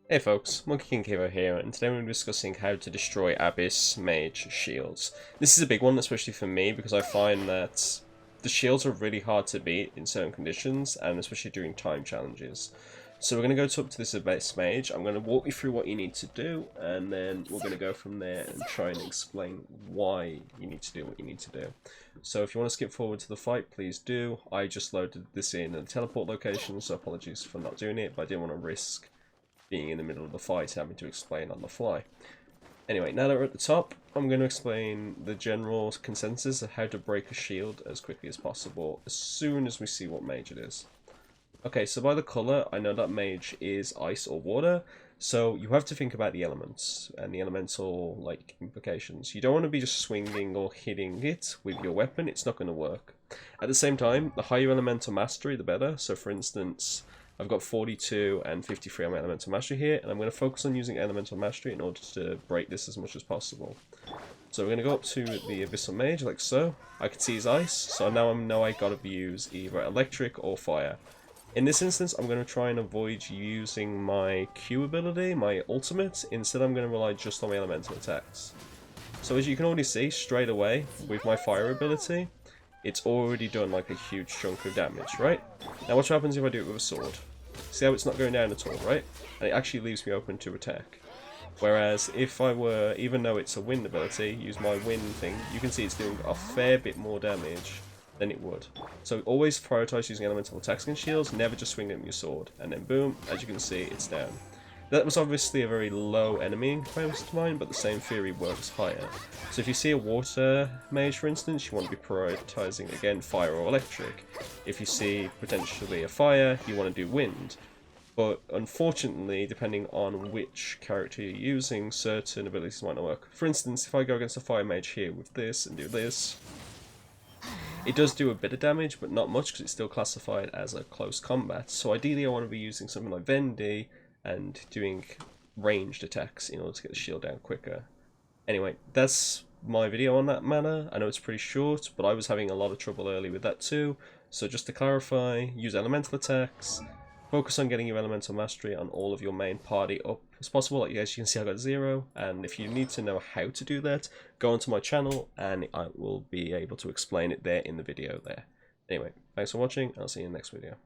Hey folks, MonkeyKingHero here, and today we're discussing how to destroy Abyss Mage shields. This is a big one, especially for me, because I find that the shields are really hard to beat in certain conditions, and especially during time challenges. So we're going to go up to this Abyss Mage, I'm going to walk you through what you need to do, and then we're going to go from there and try and explain why you need to do what you need to do. So if you want to skip forward to the fight, please do. I just loaded this in a teleport location, so apologies for not doing it, but I didn't want to risk being in the middle of the fight, having to explain on the fly. Anyway, now that we're at the top, I'm going to explain the general consensus of how to break a shield as quickly as possible, as soon as we see what mage it is. Okay, so by the colour, I know that mage is ice or water, so you have to think about the elements and the elemental implications. You don't want to be just swinging or hitting it with your weapon, it's not going to work. At the same time, the higher elemental mastery, the better. So for instance, I've got 42 and 53 on my elemental mastery here, and I'm going to focus on using elemental mastery in order to break this as much as possible. So we're going to go up to the Abyssal Mage, like so. I can see his ice, so now I know I got to use either electric or fire. In this instance, I'm going to try and avoid using my Q ability, my ultimate. Instead, I'm going to rely just on my elemental attacks. So as you can already see, straight away, with my fire ability, it's already done like a huge chunk of damage, right? Now watch what happens if I do it with a sword. See how it's not going down at all, right? And it actually leaves me open to attack. Whereas if I were, even though it's a wind ability, use my wind thing, you can see it's doing a fair bit more damage than it would. So always prioritize using elemental attacks and shields, never just swing it with your sword. And then boom, as you can see, it's down. That was obviously a very low enemy compared to mine, but the same theory works higher. So if you see a water mage, for instance, you want to be prioritizing, again, fire or electric. If you see potentially a fire, you want to do wind. But unfortunately, depending on which character you're using, certain abilities might not work. For instance, if I go against a fire mage here with this and do this, it does do a bit of damage, but not much because it's still classified as a close combat. So ideally I want to be using something like Vendi and doing ranged attacks in order to get the shield down quicker. Anyway, that's my video on that matter. I know it's pretty short, but I was having a lot of trouble early with that too. So just to clarify, use elemental attacks, focus on getting your elemental mastery on all of your main party up as possible. Like as you can see, I got 0, and if you need to know how to do that, go onto my channel and I will be able to explain it there in the video there. Anyway, thanks for watching, I'll see you in the next video.